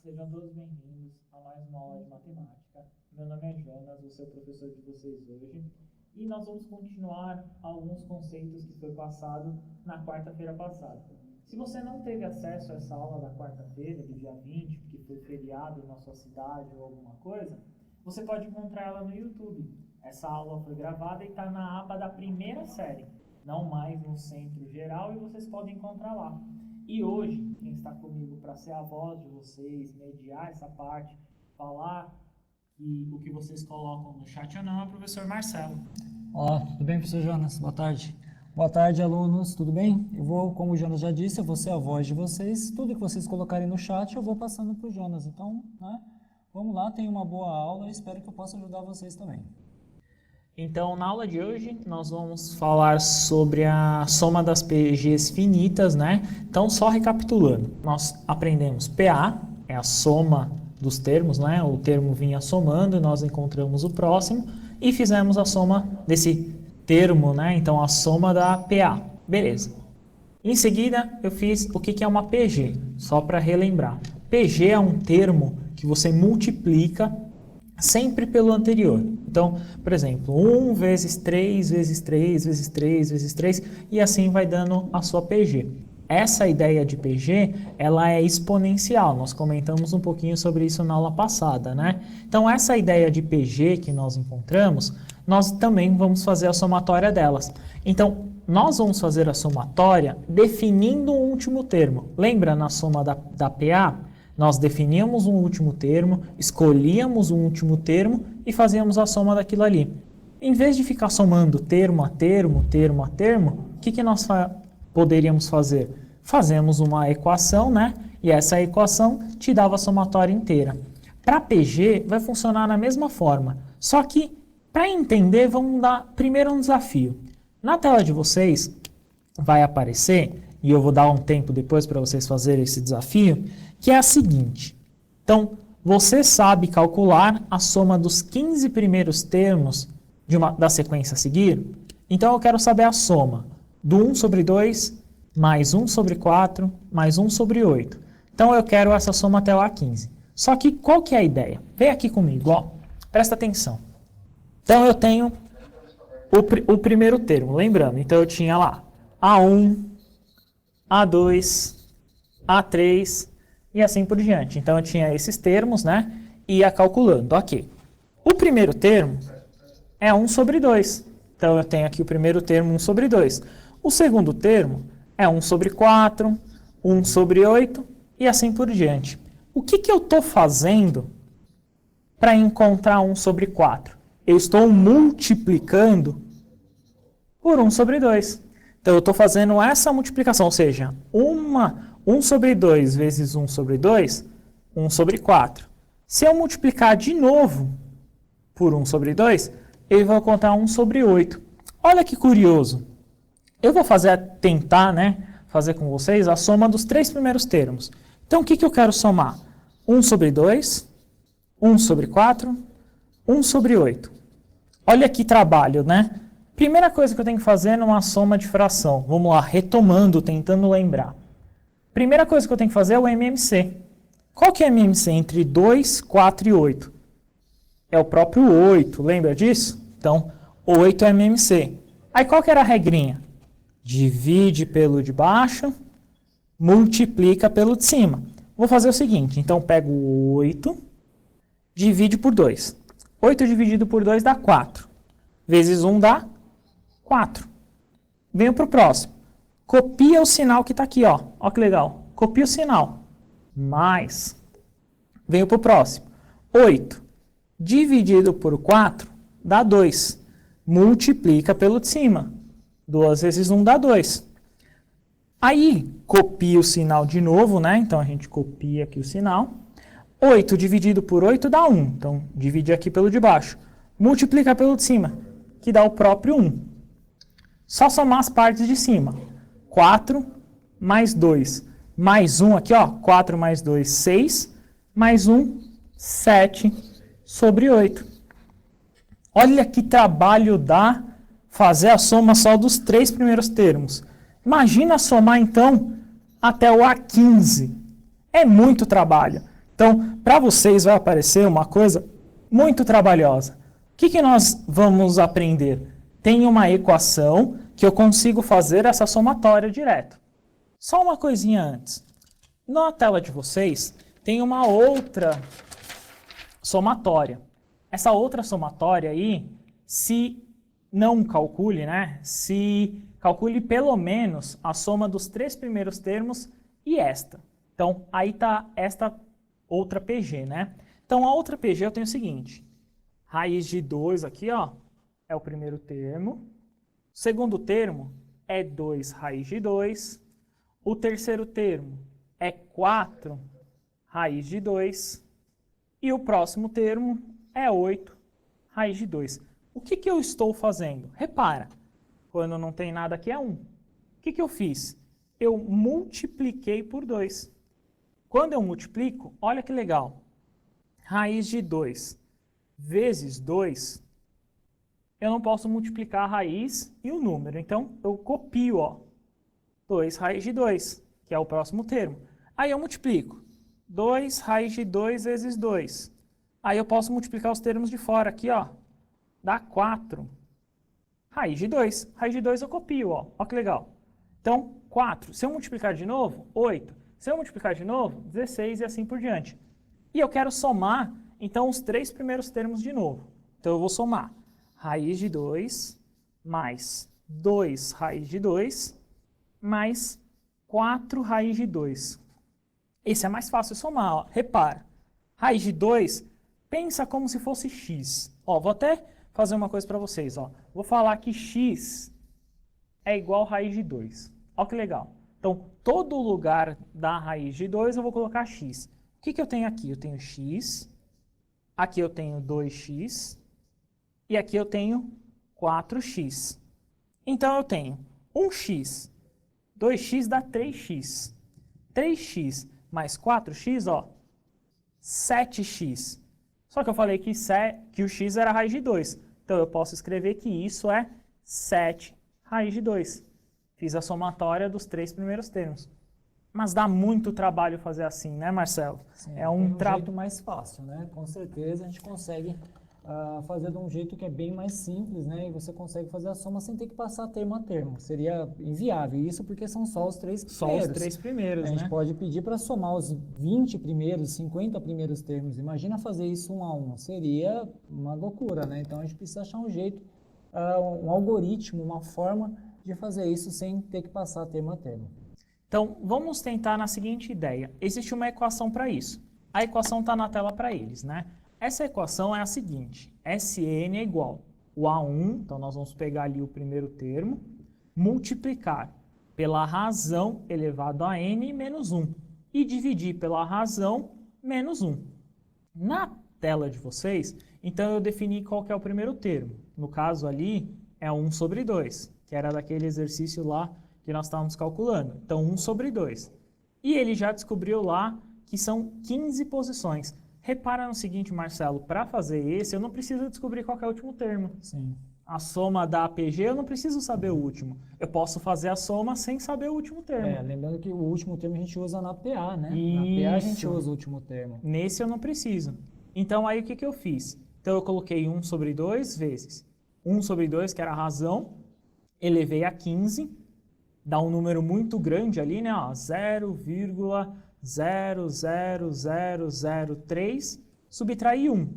Sejam todos bem-vindos a mais uma aula de matemática. Meu nome é Jonas, vou ser o professor de vocês hoje. E nós vamos continuar alguns conceitos que foi passado na quarta-feira passada. Se você não teve acesso a essa aula da quarta-feira, do dia 20, que foi feriado na sua cidade ou alguma coisa, você pode encontrar ela no YouTube. Essa aula foi gravada e está na aba da primeira série, não mais no centro geral, e vocês podem encontrar lá. E hoje, quem está comigo para ser a voz de vocês, mediar essa parte, falar o que vocês colocam no chat ou não, é o professor Marcelo. Olá, tudo bem, professor Jonas? Boa tarde. Boa tarde, alunos, tudo bem? Eu vou, como o Jonas já disse, eu vou ser a voz de vocês. Tudo que vocês colocarem no chat, eu vou passando para o Jonas. Então, vamos lá, tenha uma boa aula e espero que eu possa ajudar vocês também. Então, na aula de hoje, nós vamos falar sobre a soma das PGs finitas, né? Então, só recapitulando, nós aprendemos PA, é a soma dos termos, né? O termo vinha somando e nós encontramos o próximo e fizemos a soma desse termo, né? Então, a soma da PA. Beleza. Em seguida, eu fiz o que é uma PG, só para relembrar. PG é um termo que você multiplica sempre pelo anterior. Então, por exemplo, 1 vezes 3 vezes 3 vezes 3 vezes 3 e assim vai dando a sua PG. Essa ideia de PG, ela é exponencial. Nós comentamos um pouquinho sobre isso na aula passada, né? Então, essa ideia de PG que nós encontramos, nós também vamos fazer a somatória delas. Então, nós vamos fazer a somatória definindo um último termo. Lembra na soma da PA? Nós definíamos um último termo, escolhíamos um último termo e fazíamos a soma daquilo ali. Em vez de ficar somando termo a termo, termo a termo, o que nós poderíamos fazer? Fazemos uma equação, né? E essa equação te dava a somatória inteira. Para PG, vai funcionar da mesma forma. Só que, para entender, vamos dar primeiro um desafio. Na tela de vocês, vai aparecer, e eu vou dar um tempo depois para vocês fazerem esse desafio, que é a seguinte. Então, você sabe calcular a soma dos 15 primeiros termos da sequência a seguir? Então, eu quero saber a soma do 1 sobre 2, mais 1 sobre 4, mais 1 sobre 8. Então, eu quero essa soma até lá 15. Só que, qual que é a ideia? Vem aqui comigo, ó. Presta atenção. Então, eu tenho o primeiro termo, lembrando. Então, eu tinha lá A1, A2, A3 e assim por diante. Então, eu tinha esses termos, né? E ia calculando. Ok. O primeiro termo é 1 sobre 2. Então, eu tenho aqui o primeiro termo, 1 sobre 2. O segundo termo é 1 sobre 4, 1 sobre 8 e assim por diante. O que eu estou fazendo para encontrar 1 sobre 4? Eu estou multiplicando por 1 sobre 2. Então, eu estou fazendo essa multiplicação, ou seja, 1 sobre 2 vezes 1 sobre 2, 1 sobre 4. Se eu multiplicar de novo por 1 sobre 2, eu vou encontrar 1 sobre 8. Olha que curioso. Eu vou tentar fazer com vocês a soma dos 3 primeiros termos. Então, o que eu quero somar? 1 sobre 2, 1 sobre 4, 1 sobre 8. Olha que trabalho, né? Primeira coisa que eu tenho que fazer numa soma de fração. Vamos lá, retomando, tentando lembrar. Primeira coisa que eu tenho que fazer é o MMC. Qual que é o MMC entre 2, 4 e 8? É o próprio 8, lembra disso? Então, 8 é MMC. Aí qual que era a regrinha? Divide pelo de baixo, multiplica pelo de cima. Vou fazer o seguinte, então pego 8, divide por 2. 8 dividido por 2 dá 4. Vezes 1 dá 4. Venho para o próximo. Copia o sinal que está aqui, ó. Ó que legal. Copia o sinal. Mais. Venho para o próximo. 8 dividido por 4 dá 2. Multiplica pelo de cima. 2 vezes 1 dá 2. Aí, copia o sinal de novo, né? Então, a gente copia aqui o sinal. 8 dividido por 8 dá 1. Então, divide aqui pelo de baixo. Multiplica pelo de cima, que dá o próprio 1. Só somar as partes de cima. 4 mais 2 mais 1 aqui, ó. 4 mais 2, 6. Mais 1, 7 sobre 8. Olha que trabalho dá fazer a soma só dos 3 primeiros termos. Imagina somar, então, até o A15. É muito trabalho. Então, para vocês vai aparecer uma coisa muito trabalhosa. O que nós vamos aprender? Tem uma equação que eu consigo fazer essa somatória direto. Só uma coisinha antes. Na tela de vocês tem uma outra somatória. Essa outra somatória aí, se não calcule, né? Se calcule pelo menos a soma dos 3 primeiros termos e esta. Então, aí está esta outra PG, né? Então, a outra PG eu tenho o seguinte. Raiz de 2 aqui, ó, é o primeiro termo. O segundo termo é 2 raiz de 2. O terceiro termo é 4 raiz de 2. E o próximo termo é 8 raiz de 2. O que eu estou fazendo? Repara, quando não tem nada aqui é 1. O que eu fiz? Eu multipliquei por 2. Quando eu multiplico, olha que legal. Raiz de 2 vezes 2, eu não posso multiplicar a raiz e o número. Então, eu copio, ó, 2 raiz de 2, que é o próximo termo. Aí eu multiplico. 2 raiz de 2 vezes 2. Aí eu posso multiplicar os termos de fora aqui, ó. Dá 4 raiz de 2. Raiz de 2 eu copio, ó. Ó que legal. Então, 4. Se eu multiplicar de novo, 8. Se eu multiplicar de novo, 16 e assim por diante. E eu quero somar, então, os 3 primeiros termos de novo. Então, eu vou somar raiz de 2 mais 2 raiz de 2 mais 4 raiz de 2. Esse é mais fácil de somar, ó. Repara. Raiz de 2, pensa como se fosse x. Ó, vou até fazer uma coisa para vocês, ó. Vou falar que x é igual a raiz de 2. Ó que legal. Então, todo lugar da raiz de 2 eu vou colocar x. O que eu tenho aqui? Eu tenho x, aqui eu tenho 2x e aqui eu tenho 4x. Então, eu tenho 1x, 2x dá 3x. 3x mais 4x, ó, 7x. Só que eu falei que o x era a raiz de 2. Então, eu posso escrever que isso é 7 raiz de 2. Fiz a somatória dos 3 primeiros termos. Mas dá muito trabalho fazer assim, né, Marcelo? Sim, é um jeito mais fácil, né? Com certeza a gente consegue fazer de um jeito que é bem mais simples, né? E você consegue fazer a soma sem ter que passar termo a termo. Seria inviável. Isso porque são só os 3 primeiros. Só os 3 primeiros, né? A gente pode pedir para somar os 20 primeiros, 50 primeiros termos. Imagina fazer isso 1 a 1. Seria uma loucura, né? Então a gente precisa achar um jeito, um algoritmo, uma forma de fazer isso sem ter que passar termo a termo. Então, vamos tentar na seguinte ideia. Existe uma equação para isso. A equação está na tela para eles, né? Essa equação é a seguinte. Sn é igual o A1, então nós vamos pegar ali o primeiro termo, multiplicar pela razão elevado a n menos 1 e dividir pela razão menos 1. Na tela de vocês, então eu defini qual que é o primeiro termo. No caso ali, é 1 sobre 2, que era daquele exercício lá que nós estávamos calculando. Então, 1 sobre 2. E ele já descobriu lá que são 15 posições. Repara no seguinte, Marcelo, para fazer esse, eu não preciso descobrir qual que é o último termo. Sim. A soma da APG, eu não preciso saber o último. Eu posso fazer a soma sem saber o último termo. Lembrando que o último termo a gente usa na PA, né? Isso. Na PA a gente usa o último termo. Nesse eu não preciso. Então, aí o que eu fiz? Então, eu coloquei 1 sobre 2 vezes 1 sobre 2, que era a razão, elevei a 15, dá um número muito grande ali, né? 0,00003, subtrair 1.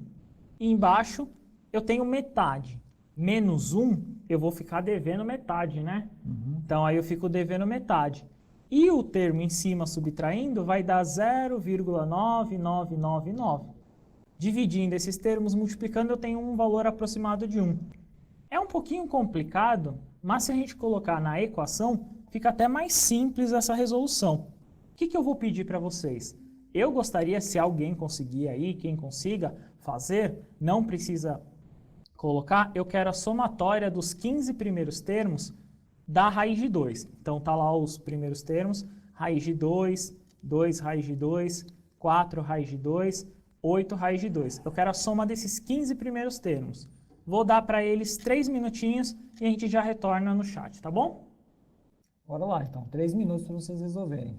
E embaixo eu tenho metade. Menos 1, eu vou ficar devendo metade, né? Então aí eu fico devendo metade. E o termo em cima subtraindo vai dar 0,9999. Dividindo esses termos, multiplicando, eu tenho um valor aproximado de 1. É um pouquinho complicado, mas se a gente colocar na equação, fica até mais simples essa resolução. O que eu vou pedir para vocês? Eu gostaria, se alguém conseguir aí, quem consiga fazer, não precisa colocar, eu quero a somatória dos 15 primeiros termos da raiz de 2. Então, tá lá os primeiros termos, raiz de 2, 2 raiz de 2, 4 raiz de 2, 8 raiz de 2. Eu quero a soma desses 15 primeiros termos. Vou dar para eles 3 minutinhos e a gente já retorna no chat, tá bom? Bora lá, então. 3 minutos para vocês resolverem.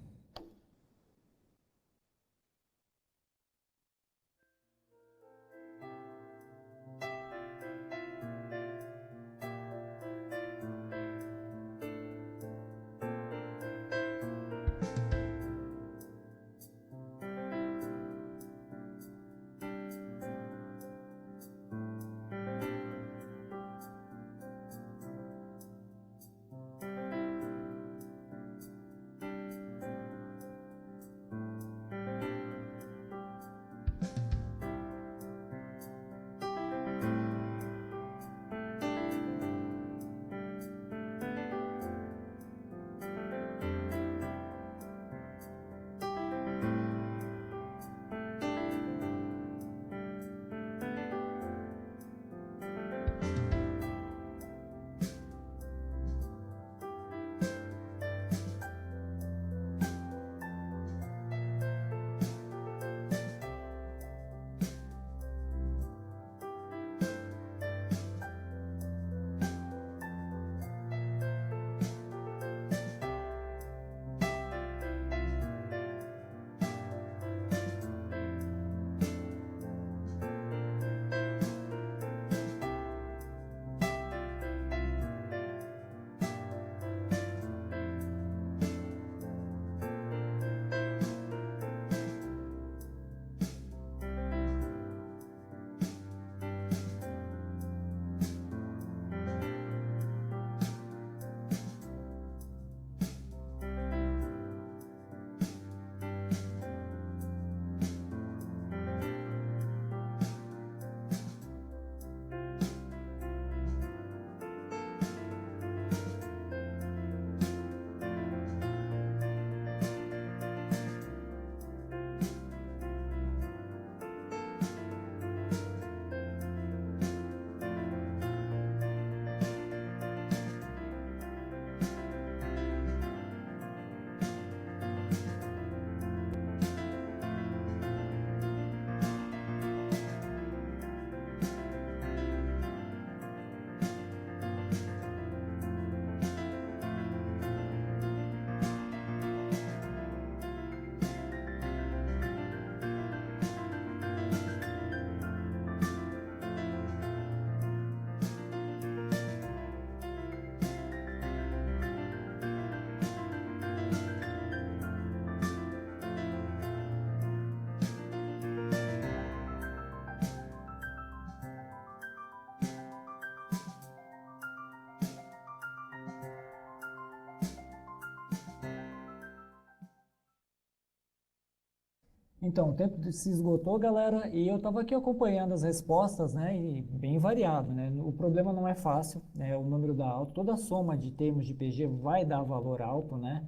Então, o tempo se esgotou, galera, e eu estava aqui acompanhando as respostas, né, e bem variado, né? O problema não é fácil, né? O número dá alto, toda a soma de termos de PG vai dar valor alto, né?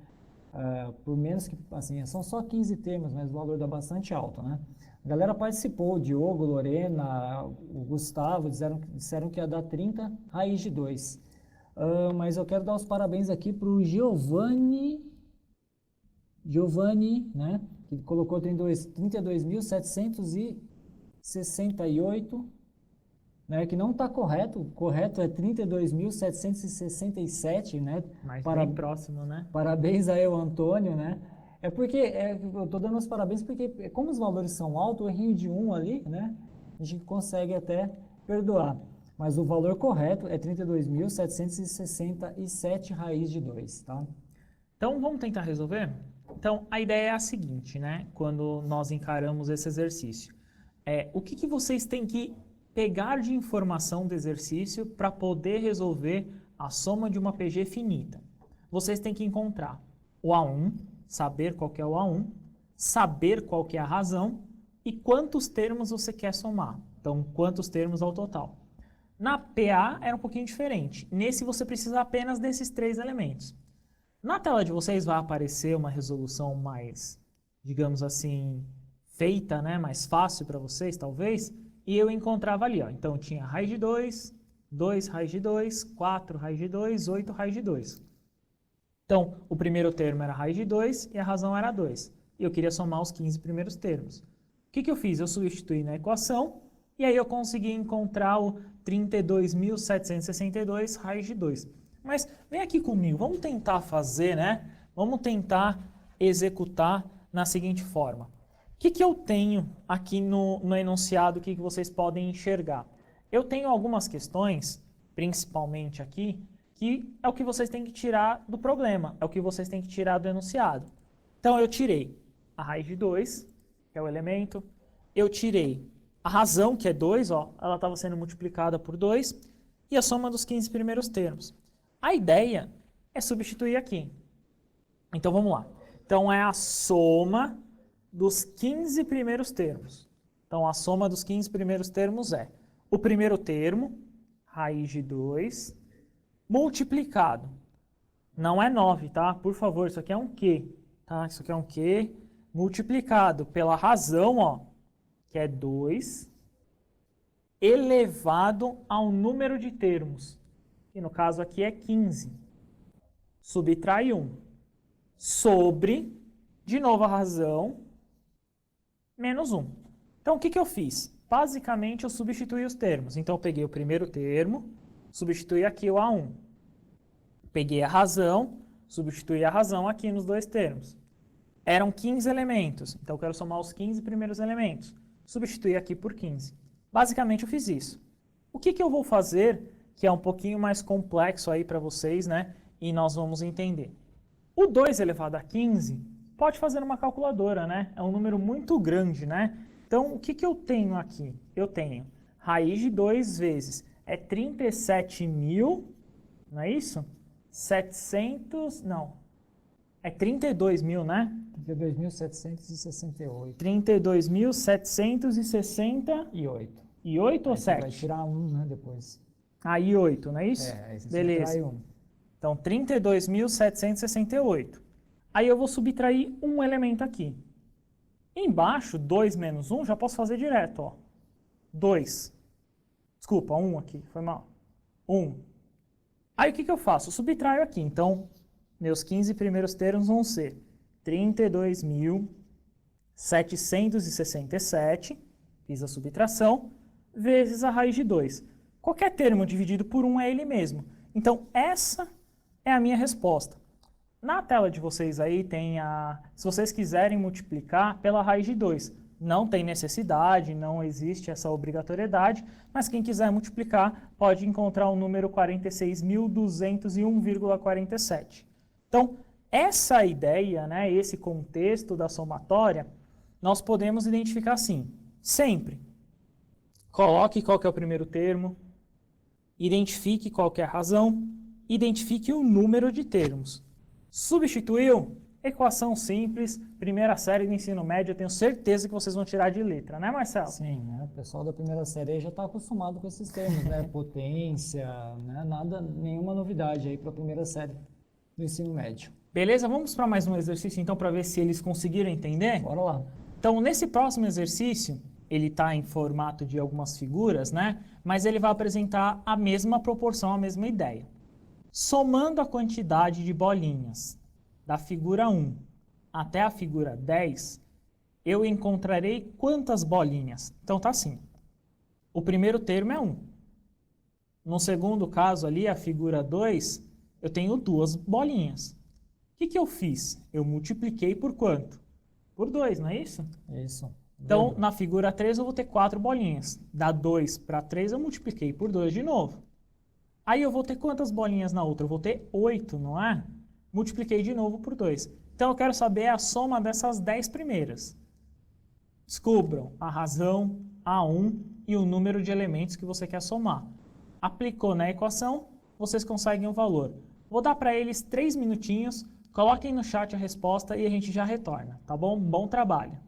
Por menos que, assim, são só 15 termos, mas o valor dá bastante alto, né? A galera participou, o Diogo, Lorena, o Gustavo, disseram que ia dar 30 raiz de 2. Mas eu quero dar os parabéns aqui para o Giovanni, né, que colocou 32.768, né, que não está correto. O correto é 32.767, né? Mas bem próximo, né? Parabéns aí ao Antônio, né? Eu estou dando os parabéns porque, como os valores são altos, o errinho de 1 ali, né? A gente consegue até perdoar. Mas o valor correto é 32.767 raiz de 2, tá? Então, vamos tentar resolver? Então, a ideia é a seguinte, né? Quando nós encaramos esse exercício. O que vocês têm que pegar de informação do exercício para poder resolver a soma de uma PG finita? Vocês têm que encontrar o A1, saber qual que é o A1, saber qual que é a razão e quantos termos você quer somar. Então, quantos termos ao total. Na PA era um pouquinho diferente. Nesse você precisa apenas desses 3 elementos. Na tela de vocês vai aparecer uma resolução mais, digamos assim, feita, né? Mais fácil para vocês, talvez. E eu encontrava ali, ó. Então tinha raiz de 2, 2 raiz de 2, 4 raiz de 2, 8 raiz de 2. Então, o primeiro termo era raiz de 2 e a razão era 2. E eu queria somar os 15 primeiros termos. O que eu fiz? Eu substituí na equação e aí eu consegui encontrar o 32.762 raiz de 2. Mas vem aqui comigo, vamos tentar fazer, né? Vamos tentar executar na seguinte forma. O que eu tenho aqui no enunciado que vocês podem enxergar? Eu tenho algumas questões, principalmente aqui, que é o que vocês têm que tirar do problema, é o que vocês têm que tirar do enunciado. Então eu tirei a raiz de 2, que é o elemento, eu tirei a razão, que é 2, ó, ela estava sendo multiplicada por 2, e a soma dos 15 primeiros termos. A ideia é substituir aqui. Então vamos lá. Então é a soma dos 15 primeiros termos. Então a soma dos 15 primeiros termos é o primeiro termo, raiz de 2, multiplicado. Não é 9, tá? Por favor, isso aqui é um Q. Tá? Isso aqui é um Q multiplicado pela razão, ó, que é 2, elevado ao número de termos, que no caso aqui é 15. Subtrai 1. Sobre, de novo a razão, menos 1. Então o que eu fiz? Basicamente eu substituí os termos. Então eu peguei o primeiro termo, substituí aqui o A1. Peguei a razão, substituí a razão aqui nos 2 termos. Eram 15 elementos, então eu quero somar os 15 primeiros elementos. Substituir aqui por 15. Basicamente eu fiz isso. O que eu vou fazer, que é um pouquinho mais complexo aí para vocês, né? E nós vamos entender. O 2 elevado a 15 pode fazer numa calculadora, né? É um número muito grande, né? Então o que eu tenho aqui? Eu tenho raiz de 2 vezes é 37.000, não é isso? 700, não. É 32.000, né? 32.768. 32.768. E 8 ou 7? Vai tirar 1, né, depois. Aí 8, não é isso? Aí você beleza. subtrai 1. Então 32.768. Aí eu vou subtrair um elemento aqui. Embaixo, 2 menos 1, já posso fazer direto, ó. 2. Desculpa, 1 aqui, foi mal. 1. Aí o que eu faço? Eu subtraio aqui. Então, meus 15 primeiros termos vão ser 32.767, fiz a subtração, vezes a raiz de 2. Qualquer termo dividido por 1 é ele mesmo. Então, essa é a minha resposta. Na tela de vocês aí tem se vocês quiserem multiplicar pela raiz de 2. Não tem necessidade, não existe essa obrigatoriedade, mas quem quiser multiplicar pode encontrar o número 46.201,47. Então, essa ideia, né, esse contexto da somatória, nós podemos identificar assim, sempre. Coloque qual que é o primeiro termo, identifique qual que é a razão, identifique o número de termos. Substituiu? Equação simples, primeira série do ensino médio, eu tenho certeza que vocês vão tirar de letra, né, Marcelo? Sim, né? O pessoal da primeira série aí já está acostumado com esses termos, né? Potência, né? Nada, nenhuma novidade aí para a primeira série do ensino médio. Beleza? Vamos para mais um exercício então para ver se eles conseguiram entender? Bora lá. Então, nesse próximo exercício, ele está em formato de algumas figuras, né? Mas ele vai apresentar a mesma proporção, a mesma ideia. Somando a quantidade de bolinhas da figura 1 até a figura 10, eu encontrarei quantas bolinhas? Então tá assim. O primeiro termo é 1. No segundo caso ali, a figura 2, eu tenho 2 bolinhas. O que eu fiz? Eu multipliquei por quanto? Por 2, não é isso? Isso. Então, na figura 3 eu vou ter 4 bolinhas. Da 2 para 3 eu multipliquei por 2 de novo. Aí eu vou ter quantas bolinhas na outra? Eu vou ter 8, não é? Multipliquei de novo por 2. Então eu quero saber a soma dessas 10 primeiras. Descubram a razão, A1 e o número de elementos que você quer somar. Aplicou na equação, vocês conseguem o valor. Vou dar para eles 3 minutinhos, coloquem no chat a resposta e a gente já retorna, tá bom? Bom trabalho!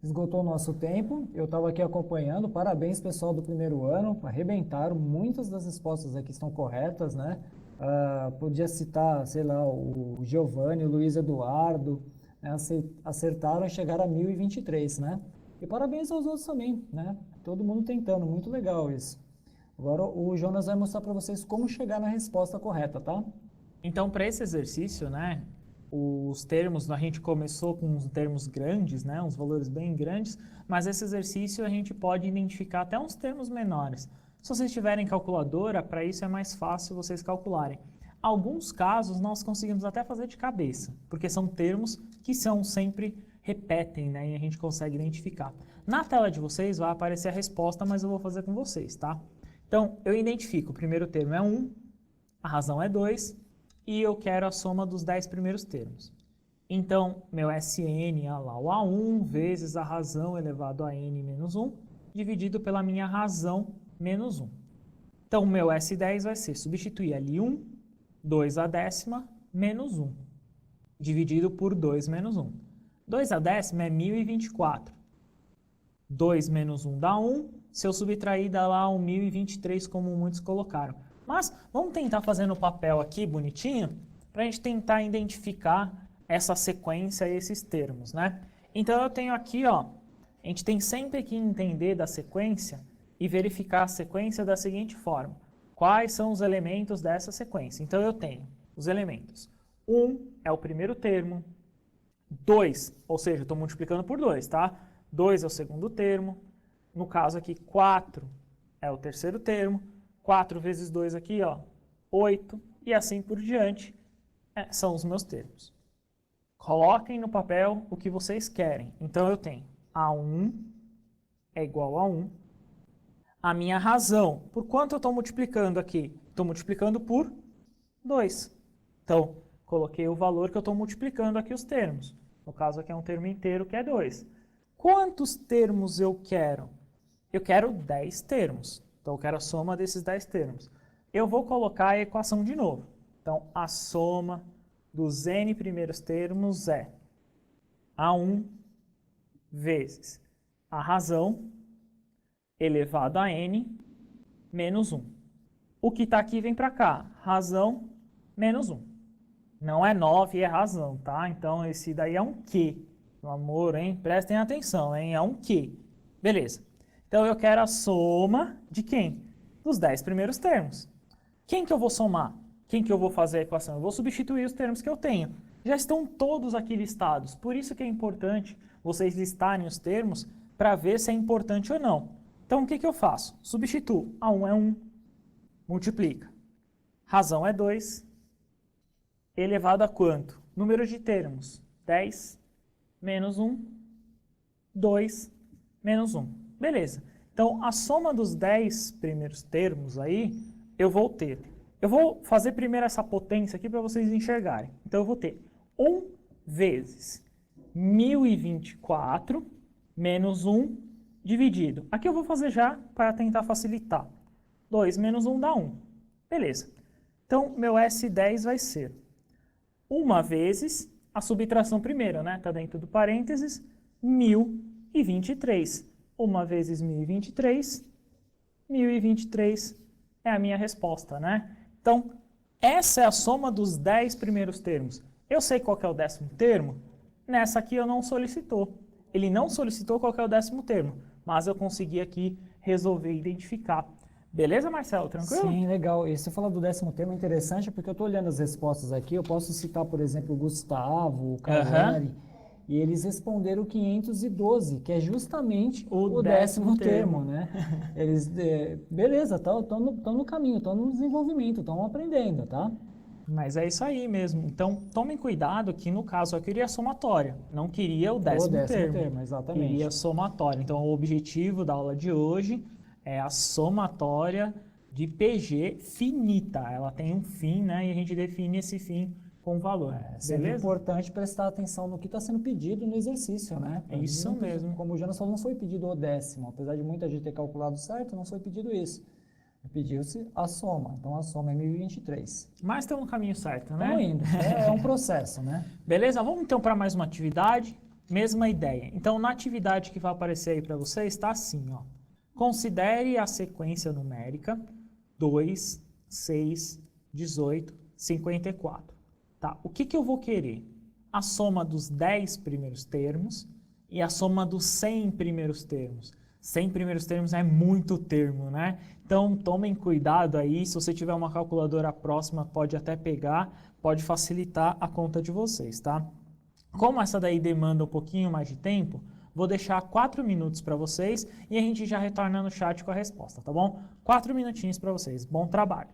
Esgotou o nosso tempo, eu estava aqui acompanhando, parabéns pessoal do primeiro ano, arrebentaram, muitas das respostas aqui estão corretas, né? Podia citar, sei lá, o Giovanni, o Luiz Eduardo, né? Acertaram e chegaram a 1023, né? E parabéns aos outros também, né? Todo mundo tentando, muito legal isso. Agora o Jonas vai mostrar para vocês como chegar na resposta correta, tá? Então, para esse exercício, né, os termos, a gente começou com uns termos grandes, né, uns valores bem grandes, mas esse exercício a gente pode identificar até uns termos menores. Se vocês tiverem calculadora, para isso é mais fácil vocês calcularem. Alguns casos nós conseguimos até fazer de cabeça, porque são termos que sempre repetem, né? E a gente consegue identificar. Na tela de vocês vai aparecer a resposta, mas eu vou fazer com vocês, tá? Então, eu identifico, o primeiro termo é 1, a razão é 2, e eu quero a soma dos 10 primeiros termos. Então, meu SN é lá o A1 vezes a razão elevado a N menos 1, dividido pela minha razão menos 1. Então, meu S10 vai ser substituir ali 1, 2 a décima, menos 1, dividido por 2 menos 1. 2 a décima é 1024. 2 menos 1 dá 1. Se eu subtrair, dá lá 1023, como muitos colocaram. Mas vamos tentar fazer no papel aqui, bonitinho, para a gente tentar identificar essa sequência e esses termos, né? Então eu tenho aqui, ó, a gente tem sempre que entender da sequência e verificar a sequência da seguinte forma. Quais são os elementos dessa sequência? Então eu tenho os elementos. 1 é o primeiro termo. 2, ou seja, estou multiplicando por 2, tá? 2 é o segundo termo. No caso aqui, 4 é o terceiro termo. 4 vezes 2 aqui, ó, 8. E assim por diante, são os meus termos. Coloquem no papel o que vocês querem. Então eu tenho A1 é igual a 1. A minha razão, por quanto eu estou multiplicando aqui? Estou multiplicando por 2. Então, coloquei o valor que eu estou multiplicando aqui os termos. No caso aqui é um termo inteiro que é 2. Quantos termos eu quero? Eu quero 10 termos. Então, eu quero a soma desses 10 termos. Eu vou colocar a equação de novo. Então, a soma dos n primeiros termos é A1 vezes a razão elevado a n menos 1. O que está aqui vem para cá. Razão menos 1. Não é 9, é razão, tá? Então, esse daí é um Q. Meu amor, hein? Prestem atenção, hein? É um Q. Beleza. Então, eu quero a soma de quem? Dos 10 primeiros termos. Quem que eu vou somar? Quem que eu vou fazer a equação? Eu vou substituir os termos que eu tenho. Já estão todos aqui listados. Por isso que é importante vocês listarem os termos para ver se é importante ou não. Então, o que eu faço? Substituo. A1 é 1. Multiplica. Razão é 2. Elevado a quanto? Número de termos. 10 menos 1. 2 menos 1. Beleza. Então, a soma dos 10 primeiros termos aí, eu vou ter. Eu vou fazer primeiro essa potência aqui para vocês enxergarem. Então, eu vou ter 1 vezes 1024 menos 1 dividido. Aqui eu vou fazer já para tentar facilitar. 2 menos 1 dá 1. Beleza. Então, meu S10 vai ser 1 vezes a subtração primeira, né? Está dentro do parênteses, 1023. 1 vezes 1023, 1023 é a minha resposta, né? Então, essa é a soma dos 10 primeiros termos. Eu sei qual que é o 10º termo? Nessa aqui eu não solicitou. Ele não solicitou qual que é o 10º termo, mas eu consegui aqui resolver identificar. Beleza, Marcelo? Tranquilo? Sim, legal. E você falar do 10º termo é interessante porque eu estou olhando as respostas aqui. Eu posso citar, por exemplo, o Gustavo, o Caleri, e eles responderam 512, que é justamente o 10º termo, né? Eles, beleza, estão no caminho, estão no desenvolvimento, estão aprendendo, tá? Mas é isso aí mesmo. Então, tomem cuidado que no caso eu queria a somatória, não queria o 10º termo. Exatamente. Queria a somatória. Então, o objetivo da aula de hoje é a somatória de PG finita. Ela tem um fim, né? E a gente define esse fim com valor. É importante prestar atenção no que está sendo pedido no exercício, né? É isso mesmo. Como o Jonas falou, não foi pedido o 10º. Apesar de muita gente ter calculado certo, não foi pedido isso. Pediu-se a soma. Então, a soma é 1023. Mas estamos no caminho certo, né? Estamos indo. É um processo, né? Beleza? Vamos então para mais uma atividade. Mesma ideia. Então, na atividade que vai aparecer aí para vocês, está assim, ó. Considere a sequência numérica 2, 6, 18, 54. Tá, o que eu vou querer? A soma dos 10 primeiros termos e a soma dos 100 primeiros termos. 100 primeiros termos é muito termo, né? Então, tomem cuidado aí. Se você tiver uma calculadora próxima, pode até pegar, pode facilitar a conta de vocês, tá? Como essa daí demanda um pouquinho mais de tempo, vou deixar 4 minutos para vocês e a gente já retorna no chat com a resposta, tá bom? 4 minutinhos para vocês. Bom trabalho!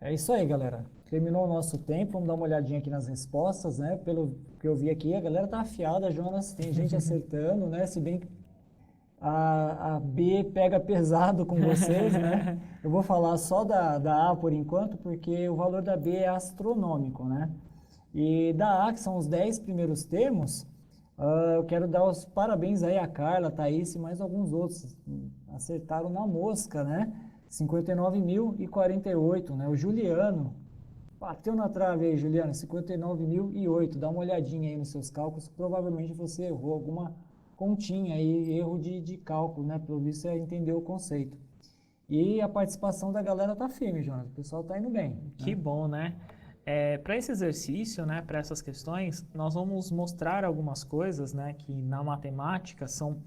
É isso aí, galera. Terminou o nosso tempo, vamos dar uma olhadinha aqui nas respostas, né? Pelo que eu vi aqui, a galera tá afiada, Jonas, tem gente acertando, né? Se bem que a B pega pesado com vocês, né? Eu vou falar só da A por enquanto, porque o valor da B é astronômico, né? E da A, que são os 10 primeiros termos, eu quero dar os parabéns aí a Carla, a Thaís e mais alguns outros. Acertaram na mosca, né? 59.048, né? O Juliano, bateu na trave aí, Juliano, 59.008. Dá uma olhadinha aí nos seus cálculos, provavelmente você errou alguma continha aí, erro de cálculo, né? Pelo visto você entendeu o conceito. E a participação da galera tá firme, Jonas. O pessoal tá indo bem. Que bom, né? Para esse exercício, né, para essas questões, nós vamos mostrar algumas coisas, né, que na matemática são,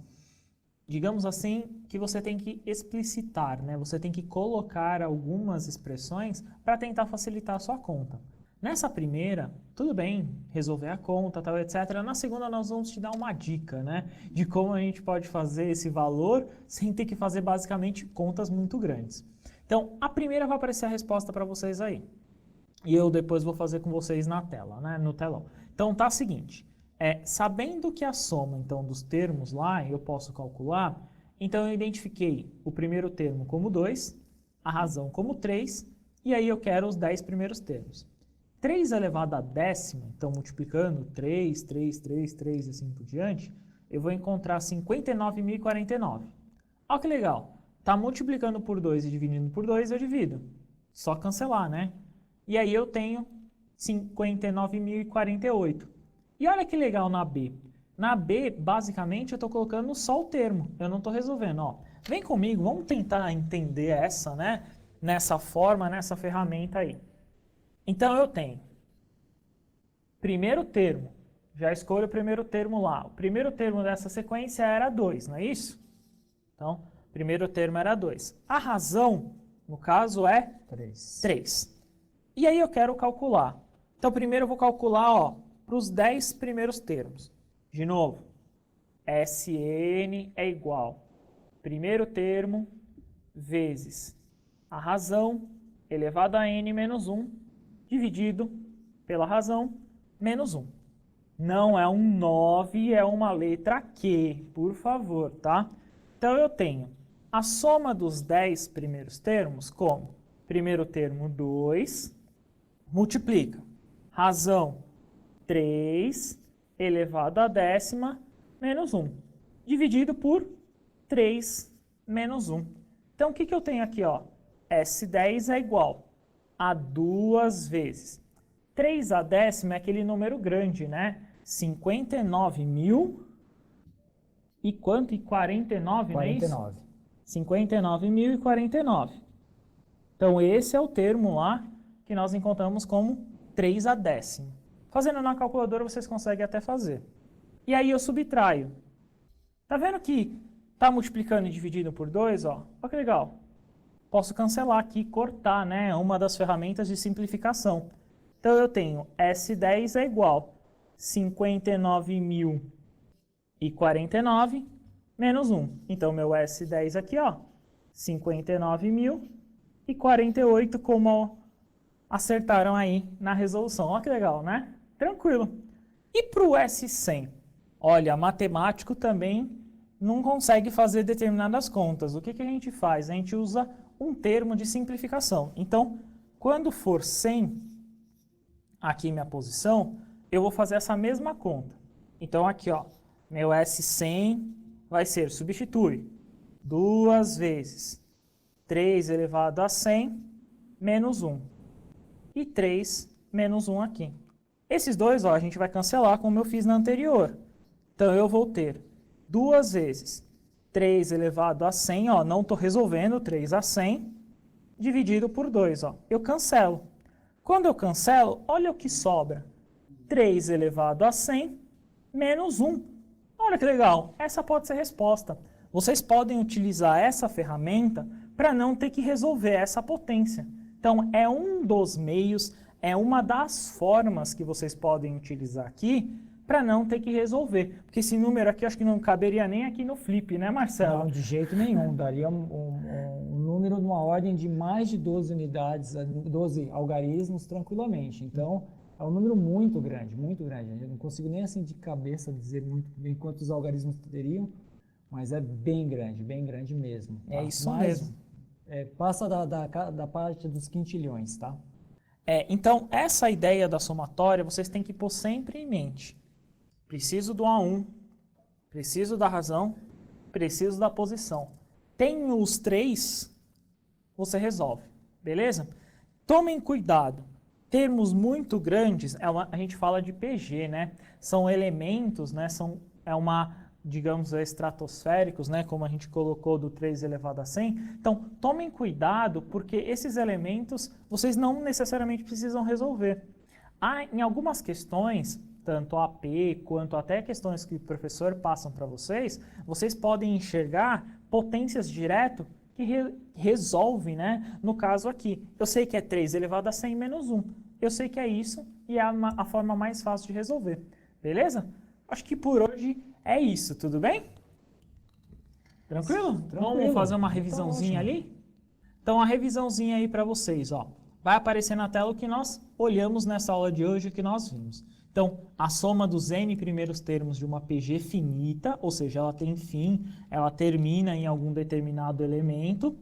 digamos assim, que você tem que explicitar, né? Você tem que colocar algumas expressões para tentar facilitar a sua conta. Nessa primeira, tudo bem, resolver a conta, tal, etc. Na segunda, nós vamos te dar uma dica, né, de como a gente pode fazer esse valor sem ter que fazer basicamente contas muito grandes. Então, a primeira vai aparecer a resposta para vocês aí. E eu depois vou fazer com vocês na tela, né, no telão. Então, tá o seguinte, sabendo que a soma, então, dos termos lá, eu posso calcular, então eu identifiquei o primeiro termo como 2, a razão como 3, e aí eu quero os 10 primeiros termos. 3 elevado a décima, então multiplicando 3, 3, 3, 3 e assim por diante, eu vou encontrar 59.049. Olha que legal, tá multiplicando por 2 e dividindo por 2, eu divido. Só cancelar, né? E aí eu tenho 59.048. E olha que legal na B. Na B, basicamente, eu estou colocando só o termo. Eu não estou resolvendo. Ó, vem comigo, vamos tentar entender essa, né? Nessa forma, nessa ferramenta aí. Então eu tenho primeiro termo. Já escolho o primeiro termo lá. O primeiro termo dessa sequência era 2, não é isso? Então, primeiro termo era 2. A razão, no caso, é 3. E aí eu quero calcular. Então, primeiro eu vou calcular para os 10 primeiros termos. De novo, Sn é igual primeiro termo vezes a razão elevado a n menos 1 dividido pela razão menos 1. Não é um 9, é uma letra Q, por favor, tá? Então eu tenho a soma dos 10 primeiros termos como primeiro termo 2, multiplica razão 3 elevado à décima menos 1, dividido por 3 menos 1. Então, o que eu tenho aqui? S10 é igual a 2 vezes. 3 a décima é aquele número grande, né? 59.000 e quanto? E 49, 49. não é isso? 59.049. Então, esse é o termo lá que nós encontramos como 3 a décima. Fazendo na calculadora, vocês conseguem até fazer. E aí eu subtraio. Tá vendo que tá multiplicando e dividindo por 2? Olha que legal. Posso cancelar aqui, cortar, né? Uma das ferramentas de simplificação. Então eu tenho S10 é igual a 59.049 menos 1. Então meu S10 aqui, 59.048, como acertaram aí na resolução. Olha que legal, né? Tranquilo. E para o S100? Olha, matemático também não consegue fazer determinadas contas. O que a gente faz? A gente usa um termo de simplificação. Então, quando for 100, aqui minha posição, eu vou fazer essa mesma conta. Então, aqui, meu S100 vai ser, substitui, 2 vezes 3 elevado a 100 menos 1. E 3 menos 1 aqui. Esses dois, a gente vai cancelar como eu fiz na anterior. Então, eu vou ter 2 vezes 3 elevado a 100, não estou resolvendo, 3 a 100, dividido por 2, eu cancelo. Quando eu cancelo, olha o que sobra. 3 elevado a 100 menos 1. Olha que legal, essa pode ser a resposta. Vocês podem utilizar essa ferramenta para não ter que resolver essa potência. Então, é um dos meios, é uma das formas que vocês podem utilizar aqui para não ter que resolver. Porque esse número aqui, acho que não caberia nem aqui no flip, né, Marcelo? Não, de jeito nenhum. Daria um número número numa ordem de mais de 12 unidades, 12 algarismos tranquilamente. Então, é um número muito grande, muito grande. Eu não consigo nem assim de cabeça dizer muito bem quantos algarismos teriam, mas é bem grande mesmo. Tá? É isso mesmo. Passa da parte dos quintilhões, tá? Então, essa ideia da somatória, vocês têm que pôr sempre em mente. Preciso do A1, preciso da razão, preciso da posição. Tem os três, você resolve, beleza? Tomem cuidado. Termos muito grandes, a gente fala de PG, né? São elementos, né? Digamos, estratosféricos, né? Como a gente colocou do 3 elevado a 100. Então, tomem cuidado, porque esses elementos vocês não necessariamente precisam resolver. Em algumas questões, tanto AP quanto até questões que o professor passam para vocês podem enxergar potências direto que resolvem, né? No caso aqui, eu sei que é 3 elevado a 100 menos 1. Eu sei que é isso e é a forma mais fácil de resolver. Beleza? Acho que por hoje é isso, tudo bem? Tranquilo? Vamos fazer uma revisãozinha ali? Então, a revisãozinha aí para vocês, ó. Vai aparecer na tela o que nós olhamos nessa aula de hoje, o que nós vimos. Então, a soma dos n primeiros termos de uma PG finita, ou seja, ela tem fim, ela termina em algum determinado elemento.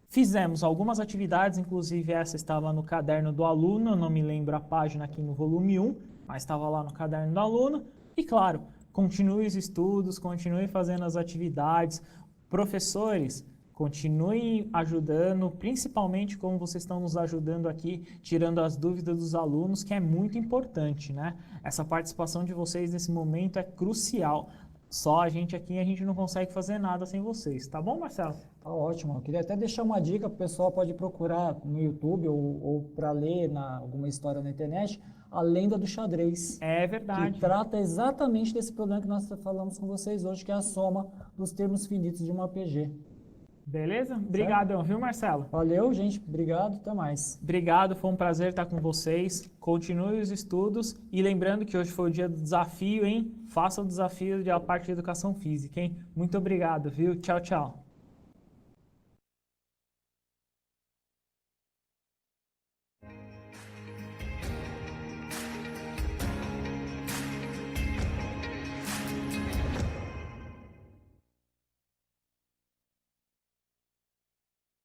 Fizemos algumas atividades, inclusive essa estava no caderno do aluno, eu não me lembro a página aqui no volume 1, mas estava lá no caderno do aluno. E claro, continue os estudos, continue fazendo as atividades. Professores, continuem ajudando, principalmente como vocês estão nos ajudando aqui, tirando as dúvidas dos alunos, que é muito importante, né? Essa participação de vocês nesse momento é crucial. Só a gente aqui, a gente não consegue fazer nada sem vocês. Tá bom, Marcelo? Tá ótimo. Eu queria até deixar uma dica para o pessoal, pode procurar no YouTube ou para ler alguma história na internet, a lenda do xadrez. É verdade. Que trata exatamente desse problema que nós falamos com vocês hoje, que é a soma dos termos finitos de uma PG. Beleza? Obrigadão, viu, Marcelo? Valeu, gente. Obrigado. Até mais. Obrigado, foi um prazer estar com vocês. Continue os estudos e lembrando que hoje foi o dia do desafio, hein? Faça o desafio da parte de educação física, hein? Muito obrigado, viu? Tchau, tchau.